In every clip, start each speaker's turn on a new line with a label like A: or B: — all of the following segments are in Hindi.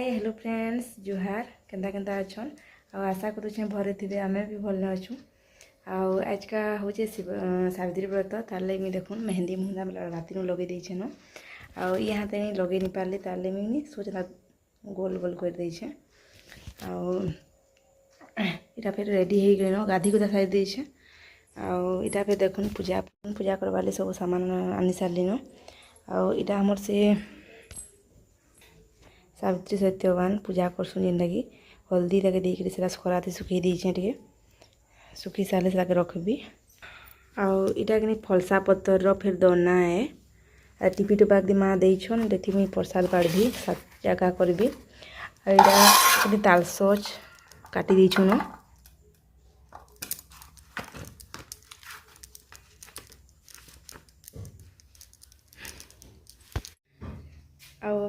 A: हेलो फ्रेंड्स जुहार केंदा केंदा अच्छन आशा करुचे भरे थे आम भी भल अच्छू आज का हूँ सावित्री व्रत ताले मुझे देखूँ मेहंदी मुहंदा राति लगे देछे न यहाँ ते लगे नहीं पार्ली ताले मुझे सोचना गोल गोल कर देछे इटा फिर रेडी हो गए न गाधी गुधा खाई देछे इटा फिर देखूँ पूजा पूजा करवाले सब सामान आनी सारे न इटा हमर से सावित्री सत्यवान पूजा करसुन जेनटा कि हल्दी ताके देकर से खराते सुखी देछे टे सुखी सारे से रखबी आटा कि फलसा पतर फिर दना है टिपी टोपा दी माँ देछन देती मुझे प्रसाद बाढ़ी जगह करी तालसच काटी देछुन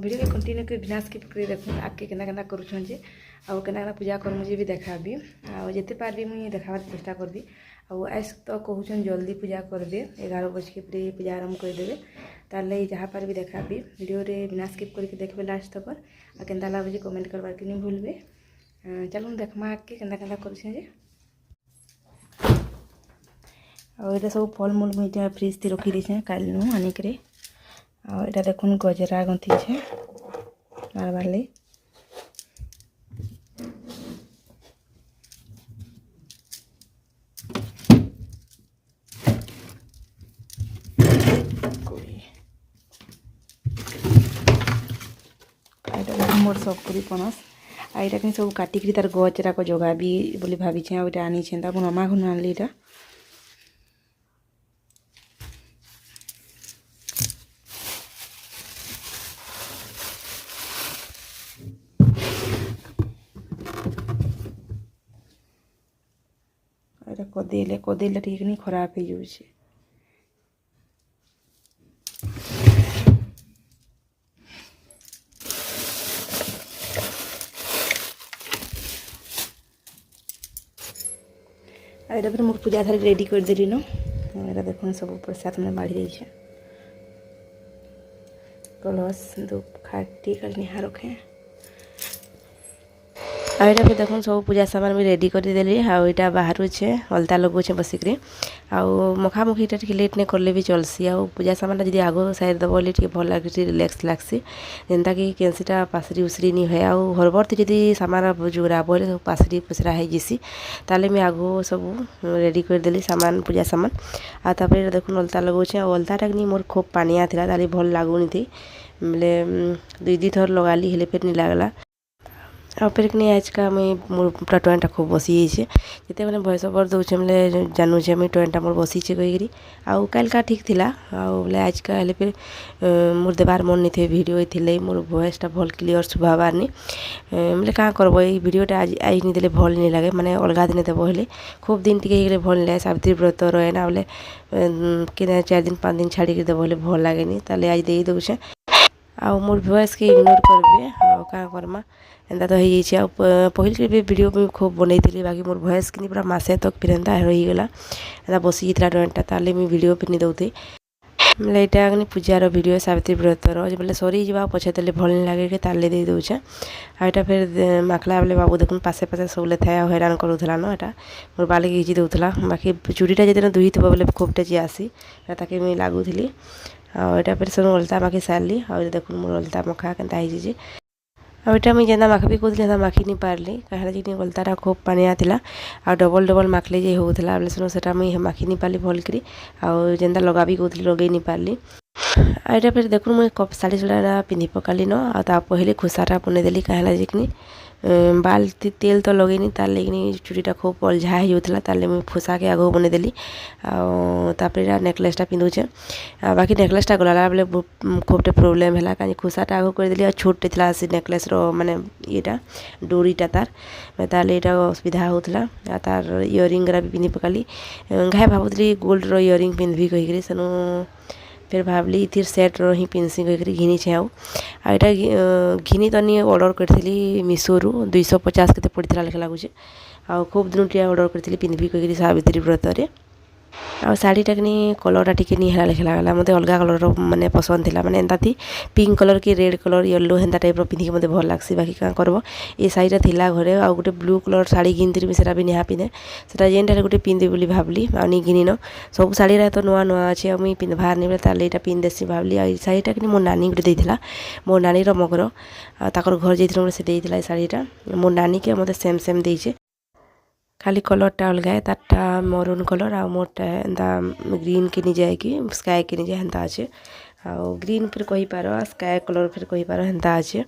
A: वीडियो के कंटिन्यू कर बिना स्किप कर देखो आगे केना करुछन जे केना पूजा कर मुझे भी देखाबी जिते पार्बी मुझे देखाबार चेष्टा करबी आज तो कहून जल्दी पूजा करदे 11 बजे के पूरे पूजा आरम्भ करदे ताले जहाँ पार्बी देखाबी वीडियो रे बिना स्किप करके देखबे लास्ट तक और केनता लागुचे कमेंट करबार के नहीं भूलबे। चलो देखमा आगे केना करुछन जे ये सब फल मूल मुझे फ्रिज थी रखी देछे काल नु आनिक इटा देखुन गजरा गंथी छे मारबार ली मोर सब पूरी पनस आईटा कि सब काटिक तार गजरा को जगाबी बोली भावी आनी मामा घन आनली इटा कदेले ठीक नहीं खराब हो जाऊे आइटा फिर मोर पूजा थाली रेडी कर देली न देखो सब प्रसाद मैंने बाढ़ी देछे कलश धूप खाटी कल निहा रखे आईटा फिर देखो सब पूजा सामान भी रेडी कर देली आईटा बाहर छे अलता लगुचे बसिक मखामुखी टे लेट नहीं करले भी चलसी पूजा सामान जी आगो साइड दब बोले भल लगे रिलैक्स लगसी जेनता कि केनसीटा पासरी उसरी नहीं हुए हरबर जी सामान जुगरा बोले पासरी पुसरा हो जैसी ताले मैं आगो सब रेडी कर देली सामान पूजा सामान आपर देखो अलता लगुचे अलताटा नहीं मोर खूब पानिया था ताली भल लगुनी थी बोले दुई थर लगाली हेले फिर नहीं लगला फिर कि आज का मुझे मोर पूरा टोएनटा खूब बसी जिते मैंने भॉइस ओवर दूचे बोले जानूचे मुझे टोएनटा मोर बसीचे कहीकि आउ कल का ठीक थिला बोले आज का हेले फिर मोर देवार मन नहीं थे वीडियो थी मोर भॉइसटा भल क्लियर शुभाबार नहीं बोले क्या करब ये वीडियोटा आज आज नहीं देले भल नहीं लगे माने अलग दिन देव हेले खूब दिन टिके भल नहीं लगे सावित्री व्रत रहे ना बोले कि 4 दिन 5 दिन छाड़ी देव हेले भल लगे नहीं ताले आज दे दूचे मोर भॉइस के इग्नोर करबे क्या करमा एंता तो हो पहले भी वीडियो भी खूब बनई थी बाकी मोर भॉइस कि पूरा मसे तक फिर एंता रहीगला एंता बसी जाता टोएनटा ताले मुझे वीडियो भी नहीं दौथी बोले यहाँ पूजार वीडियो सावित्री व्रतर बोले सरी जा पछे तेल भल नहीं लगे ताले दे दूचे आईटा फिर माखला बोले बाबू देखुन पासे पासे सबले था हैरान करूला न एटा मोर बाल के घिची दूसरा बाकी चूड़ीटा जितने दुही थो बोले खूब टेची आसी ताके मुझे लगुली आईटा फिर सब अलता माखी सारली देखुन मोर अलता मखा केनता हो आईटा मुझे जेना माखबी कहूँ माखी नहीं पार्ली कहीं जी अलताटा खूब पानिया था डबल डबल माखले जे होता बोले सुनो से मुझे माखी नहीं पार्ली भल करी जेनता लगा भी कहूँ लगे नहीं पार्ली आईटा फिर देखो मुझे कप साड़ी चूड़ा पिंधि पकाली न पहले खुसाटा बन देली कहीं जी बाल तेल तो लगेनी तार लेकिन चूड़ीटा खूब अलझा होता ताले मुझे फुसा के आगो बन देली तापर नेकलेसटा पिंधुचे बाकी नेकलेसटा गला बोले खूबटे प्रोब्लेम है कहीं खुसाटा आगो कर देली छोटे था से नेकलेस माने ये डोरीटा तार ताले असुविधा होता तार इयरिंग भी पिंधि पकाली घाए भावुली गोल्ड इयरिंग पिंधि कहीकि सेनु फिर भावली इथिर सेट रो ही पिनसी कहीकि घिनी आईटा घिनी तो नहीं ऑर्डर करी मिशो रु 250 के पड़ता लेखा लगुचे खूब दिन टे ऑर्डर करी पिंधि कहीकि सावित्री व्रत ଆଉ ଶାଢ଼ୀଟା କିନି କଲର୍ଟା ଟିକେ ନି ହେଲା ଲେଖା ଲାଗଲା ମୋତେ ଅଲଗା କଲର୍ର ମାନେ ପସନ୍ଦ ଥିଲା ମାନେ ଏନ୍ତା ପିଙ୍କ୍ କଲର୍ କି ରେଡ଼୍ କଲର୍ ୟେଲୋ ହେନ୍ତା ଟାଇପ୍ର ପିନ୍ଧିକି ମୋତେ ଭଲ୍ ଲାଗ୍ସି ବାକି କାଁ କର୍ବ ଏ ଶାଢ଼ୀଟା ଥିଲା ଘରେ ଆଉ ଗୋଟେ ବ୍ଲୁ କଲର୍ ଶାଢ଼ୀ ଘିନିଥିଲି ସେଟା ବି ନିହା ପିନ୍ଧେ ସେଟା ଯେନ୍ଟା ହେଲେ ଗୋଟେ ପିନ୍ଧିବି ବୋଲି ଭାବଲି ଆଉ ନି ଘିନିନ ସବୁ ଶାଢ଼ୀରା ତ ନୂଆ ନୂଆ ଅଛି ଆଉ ମୁଇଁ ପିନ୍ଧବାର୍ ନି ବେଲେ ତାହେଲେ ଏଇଟା ପିନ୍ଧଦେସି ଭାବଲି ଆଉ ଏଇ ଶାଢ଼ୀଟା କିନି ମୋ ନାନୀ ଗୋଟେ ଦେଇଥିଲା ମୋ ନାନୀର ମଗର ଆଉ ତାଙ୍କର ଘର ଯାଇଥିଲୁ ସେ ଦେଇଥିଲା ଏ ଶାଢ଼ୀଟା ମୋ ନାନୀକେ ମୋତେ ସେମ୍ ଦେଇଛେ ଖାଲି କଲର୍ଟା ଅଲଗା ତାରଟା ମରୁନ୍ କଲର୍ ଆଉ ମୋରଟା ଏନ୍ତା ଗ୍ରୀନ୍ କି ନିଜେ କି ସ୍କାଏ କି ନିଜେ ହେନ୍ତା ଅଛେ ଆଉ ଗ୍ରୀନ୍ ଫିର୍ କହିପାର ସ୍କାଏ କଲର୍ ଫିର୍ କହିପାର ହେନ୍ତା ଅଛେ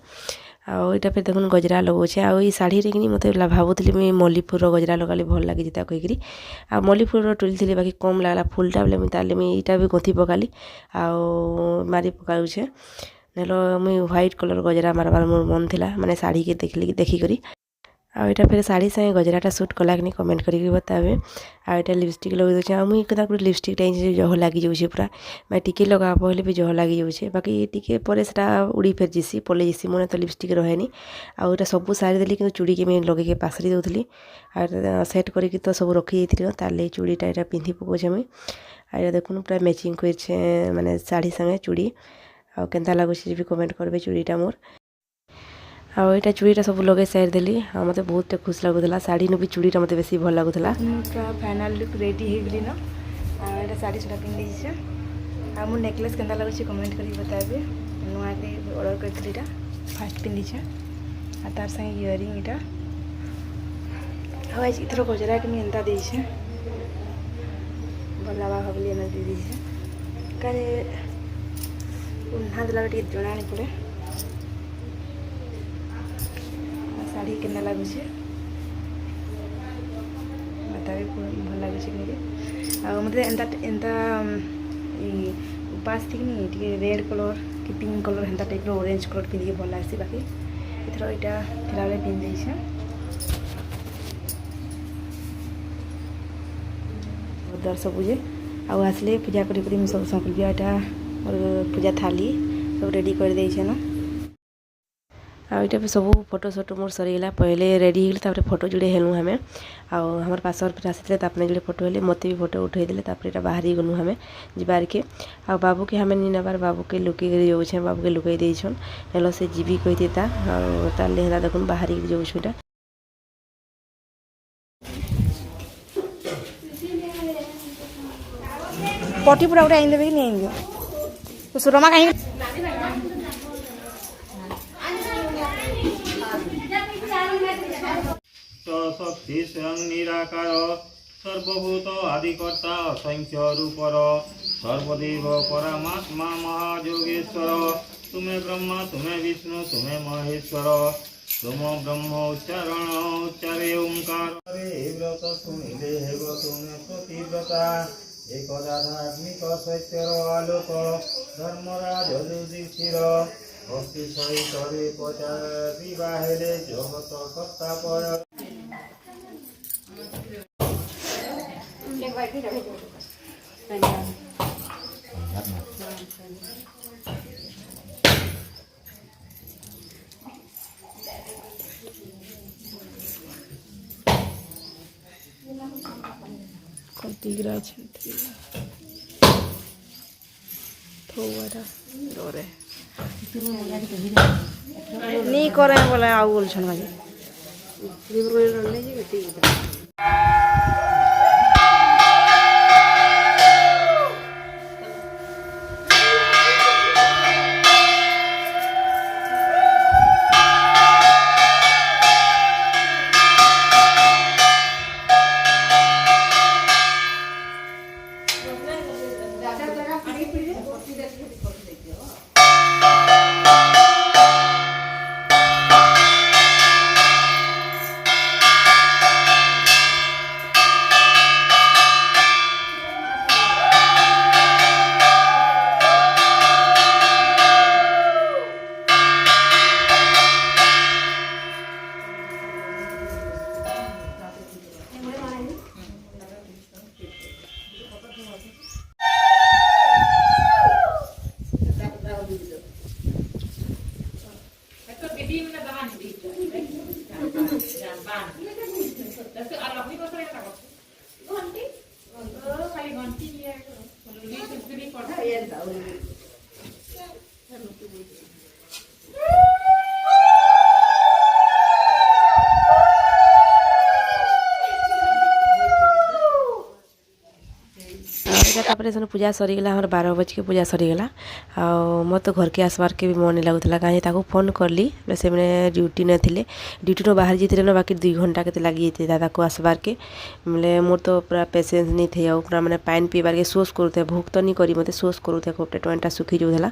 A: ଆଉ ଏଇଟା ଫିର୍ ଦେଖୁନ୍ ଗଜରା ଲଗାଉଛେ ଆଉ ଏଇ ଶାଢ଼ୀରେ କିନି ମୋତେ ଭାବୁଥିଲି ମୁଇଁ ମଲ୍ଲି ଫୁଲ୍ର ଗଜରା ଲଗାଲି ଭଲ୍ ଲାଗେ ଯେତା କହିକିରି ଆଉ ମଲ୍ଲି ଫୁଲ୍ର ତୁଲିଥିଲି ବାକି କମ୍ ଲାଗ୍ଲା ଫୁଲ୍ଟା ବେଲେ ମୁଇଁ ତାହେଲେ ମୁଇଁ ଏଇଟା ବି ଗନ୍ଥି ପକାଲି ଆଉ ମାରି ପକାଉଛେ ନେହେଲେ ମୁଇଁ ହ୍ୱାଇଟ୍ କଲର୍ ଗଜରା ମାରବାର ମୋର ମନ ଥିଲା ମାନେ ଶାଢ଼ୀକେ ଦେଖିକରି ଆଉ ଏଇଟା ଫେର୍ ଶାଢ଼ୀ ସାଙ୍ଗେ ଗଜରାଟା ସୁଟ୍ କଲା କିନି କମେଣ୍ଟ କରିକି ବତାବେ ଆଉ ଏଇଟା ଲିପଷ୍ଟିକ୍ ଲଗେଇ ଦେଉଛେ ଆଉ ମୁଇଁ ଏକଦା ଗୋଟେ ଲିପଷ୍ଟିକ୍ଟା ଜହ ଲାଗିଯାଉଛେ ପୁରା ମାନେ ଟିକେ ଲଗାବ ହେଲେ ବି ଜହ ଲାଗିଯାଉଛେ ବାକି ଟିକେ ପରେ ସେଟା ଉଡ଼ି ଫେର୍ ଯିସି ପଲେଇ ଯିସି ମନେ ତ ଲିପଷ୍ଟିକ୍ ରହେନି ଆଉ ଏଇଟା ସବୁ ସାରି ଦେଲି କିନ୍ତୁ ଚୁଡ଼ିକେ ମୁଇଁ ଲଗେଇକି ପାସରି ଦେଉଥିଲି ଆଉ ସେଟ୍ କରିକି ତ ସବୁ ରଖିଦେଇଥିଲି ତାହେଲେ ଏଇ ଚୁଡ଼ିଟା ଏଇଟା ପିନ୍ଧି ପକାଉଛେ ମୁଇଁ ଆଉ ଏଇଟା ଦେଖୁନ୍ ପୁରା ମ୍ୟାଚିଂ କରିଛେ ମାନେ ଶାଢ଼ୀ ସାଙ୍ଗେ ଚୁଡ଼ି ଆଉ କେନ୍ତା ଲାଗୁଛି ବି କମେଣ୍ଟ କରିବେ ଚୁଡ଼ିଟା ମୋର୍ ଆଉ ଏଇଟା ଚୁଡ଼ିଟା ସବୁ ଲଗେଇ ସାରିଦେଲି ଆଉ ମୋତେ ବହୁତ ଖୁସି ଲାଗୁଥିଲା ଶାଢ଼ୀନୁ ବି ଚୁଡ଼ିଟା ମୋତେ ବେଶୀ ଭଲ ଲାଗୁଥିଲା ପୁରା ଫାଇନାଲ୍ ଲୁକ୍ ରେଡ଼ି ହେଇଗଲି ନ ଆଉ ଏଇଟା ଶାଢ଼ୀ ସୁଟା ପିନ୍ଧିଦେଇଛେ ଆଉ ମୋ ନେକଲେସ୍ କେନ୍ତା ଲାଗୁଛି କମେଣ୍ଟ କରିକି ବତାବେ ନୂଆଟେ ଅର୍ଡ଼ର କରିଥିଲି ଏଇଟା ଫାଷ୍ଟ ପିନ୍ଧିଛେ ଆଉ ତାର ସାଙ୍ଗେ ଇୟରିଂ ଏଇଟା ଆଉ ଆଜି ଏଥର ଗଜରା କି ଏନ୍ତା ଦେଇଛେ ଭଲ ଲାଗ୍ବା ଭାବିଲି ଏନ୍ତା ଦେଇଛେ କାରେ ଉନ୍ହା ଦେଲା ଟିକେ ଜଣାନି ପଡ଼େ ଶାଢ଼ୀ କେନ୍ତା ଲାଗୁଛେ ମତେ ବି ଭଲ ଲାଗୁଛି କି ଆଉ ମୋତେ ଏନ୍ତା ଉପାସ ଥିକିନି ଟିକେ ରେଡ଼୍ କଲର୍ କି ପିଙ୍କ୍ କଲର୍ ହେନ୍ତା ଟାଇପ୍ର ଅରେଞ୍ଜ କଲର୍ ପିନ୍ଧିକି ଭଲ ଲାଗ୍ସି ବାକି ଏଥର ଏଇଟା ଥିଲାବେଳେ ପିନ୍ଧିଦେଇଛେ ଦର ସବୁ ଯେ ଆଉ ଆସିଲେ ପୂଜା କରି ମୁଁ ସବୁ ସଂକଳ୍ପ ଏଇଟା ମୋର ପୂଜା ଥାଲି ସବୁ ରେଡ଼ି କରିଦେଇଛେ ନା ଆଉ ଏଇଟା ବି ସବୁ ଫଟୋ ସଟୋ ମୋର ସରିଗଲା ପहिले ରେଡ଼ି ହେଇଗଲି ତାପରେ ଫଟୋ ଯୋଡ଼େ ହେଲୁ ଆମେ ଆଉ ଆମର ପାସର ଫିର୍ ଆସିଥିଲେ ତାପରେ ଯୋଡ଼େ ଫଟୋ ହେଲେ ମୋତେ ବି ଫଟୋ ଉଠେଇ ଦେଲେ ତାପରେ ଏଇଟା ବାହାରି ଗଲୁ ଆମେ ଯିବାର୍କେ ଆଉ ବାବୁକେ ଆମେ ନି ନେବାର ବାବୁକେ ଲୁକେଇକରି ଯାଉଛେ ବାବୁକେ ଲୁକେଇ ଦେଇଛନ୍ ହେଲେ ସେ ଯିବି କହିଥିତା ଆଉ ତାହେଲେ ହେଟା ଦେଖୁନ୍ ବାହାରିକି ଯାଉଛୁ ଏଇଟା ପଟି ପୁରା ଗୋଟେ ଆଇଦେବେ କି ନେଇ ସୁରମା କାହିଁକି
B: শক্তি স্বয়ং নিরাকার সর্বভূত আদিকর্তা অসংখ্য রূপর সর্বদেব পরমাত্মা মহাযোগেশ্বর তুমি ব্রহ্মা তুমি বিষ্ণু তুমি মহেশ্বর তুম ব্রহ্ম উচ্চারণ উচ্চারে ওঙ্কার ব্রত শুনিলে হেব তুমি প্রতিব্রতা একদাধাত্মিক সত্যর আলোক ধর্মরাজ যুধিষ্ঠির ভক্তি সহিতরে প্রচার বিবাহেলে জগত কর্তাপয়
A: Contigra dore ni करे बोले आउ बोलछन भाई तापर सेन पूजा सरीगला हमर 12 बज के पूजा सरीगला मत तो घर के आसबार के भी मन नहीं लगुला कहीं ताको फोन करली से मैंने ड्यूटी न थिले ड्यूटी नो बाहर जीते ना बाकी 2 घंटा के लगी जाते दादा को आसबार के मतलब मोर तो पूरा पेशेंस नहीं थे और पूरा मैंने पानी पीबार के सोच करूथे भूख तो नहीं करी मत सोच करूथे खूब टेटवेंटा सुखी जाऊला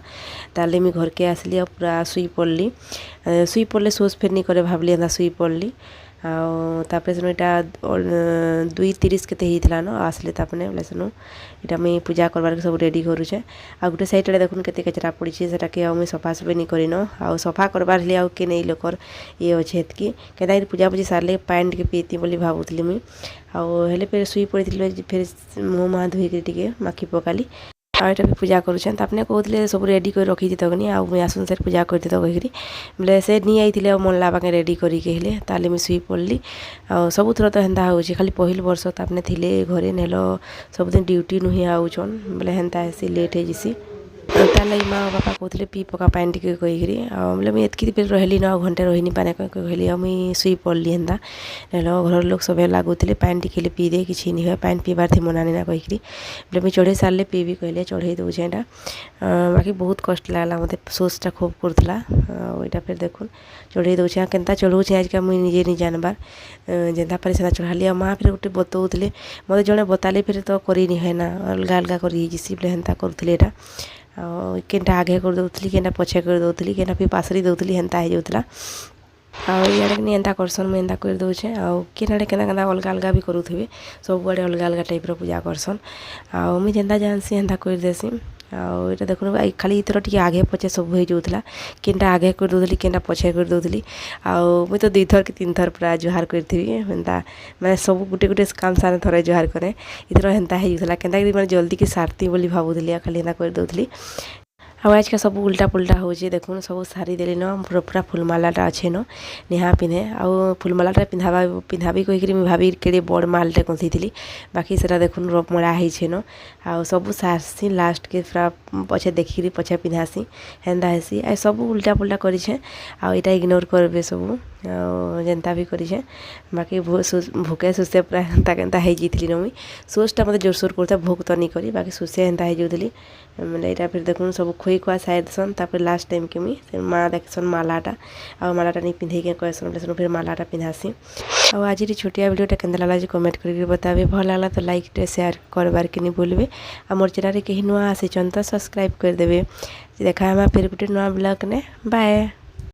A: ताले मुझे घर के आसली और पूरा शुई पड़े सोच फिर नहीं करे भावली एंता शुई पड़ली तापर सेन इटा 2:30 के होता न आसले तापने बोले सेन इटा मुई पूजा करवार के सब रेडी करूचे आ गोटे साइड रे देखुन केते कचरा पड़ी सेटा के मुई सफा सफी नहीं करिन आ सफा करवार लिए आ के नहीं लोकर ये अच्छे कि केदा पूजा पूजी सारले पानी के पीती बोली भावुतली मुई आ हेले फिर शुई पड़ी फिर मुँह मुहाँ धोईक टे माखी पकाली आ भी पूजा करुछन आपने कहते सब रेडी कर रखी तकनी आ मुझे आसन सर पूजा करते तो कहीकि बोले से नहीं आई मन लागे रेडी करके हेले ताले मुझे शुई पड़ली आ सब थर तो हेन्ता हो खाली पहल वर्ष तापने थिले घरे नेल सबदिन ड्यूटी नुही आउछन बोले हेन्ता ऐसी लेट है जिसी तार लगी माँ बापा कहते पी पका पानी टी कहीकि बोले मुझे एतकी बेर रहली ना घंटे रही नहीं पाने कहली मुई शुई पड़ली हेन्ता नेल घर लोग सब लगुले पानी टी पी दे कि नहीं हुए पानी पीबार थी मना ना कहीकि बोले मुझे चढ़े सारे पीबी कहले चढ़े दूचे एटा बाकी बहुत कष्ट लगला मत सोचटा खूब करूला यहाँ फिर देखुन चढ़े दूचे केन्ता चढ़ौचे आज का मुझे निजे नहीं जानबार जेन्ता पारे सेना चढ़ाली माँ फिर गोटे बतौले मत जड़े बताले फिर तो करी नहीं है ना अलग अलग कर बोले हेन्ता करुले एटा केनटा आगे कर दौली केनटा पछे कर दौली केनटा फिर पासरी दौली हेन्ता हो जाऊला आड़े नहीं एंता करसन मुझे एंता कर दूचे आड़े केना अलग अलग भी करुवे सब आड़े अलग अलग टाइप पूजा करसन मुझे जेन्ता जानसी हेन्ता कर देसी आटा देखो खाली इथर टी आगे पचे सब हो जाऊला केनटा आगे कर दौली केनटा पछे कर दौली मुझे तो 2 थर कि 3 थर पूरा जुहार करी हेन्ता मैं सब गुटे गुटे काम सारे थरे जुहार करे इथर हेन्ता हो जाऊला केनता मैं जल्दी की सारती बोली भावुली खाली हेन्ता कर दौली आज का सब उल्टा पुल्टा हो देखुन सब सारी देली न पूरा फुलमालाटा अच्छे न नेहा पिंधे आउ फुलमालाटा पिंधाबी कहीकि भाभी के बड़ मालटे कसी बाकी से देखुन रोप मड़ा है न आउ सब सारसी लास्ट के पूरा पछे देखिकी पछे पिंधासी हेन्ता हेसी आ सब उल्टा पुल्टा करे आईटा इग्नोर करबे सब जेन्ता भी करे बाकी भूखे सुसे पूरा हेन्ता केन्ता हो जाती मुई सोचटा मत जोरसोर करता भूख तो नहीं करी बाकी सुसे हेन्ता हो जाऊली मैंने यहाँ फिर देखुन सब खुई खुआ साइड सन तापर लास्ट टाइम के मुई माँ देखसन मालाटा आ मालाटा नहीं पिंधे के कहसन फिर मालाटा पिंधासी और आज छोटिया वीडियोटा केन्ता लागला कमेंट करके बताबे भल लागला तो लाइक शेयर करबार के नहीं भूलबे आ मोर चैनल कहीं नुआ आसीचन तो सब्सक्राइब कर देबे देखा फिर गोटे नुआ ब्लॉग ने बाय।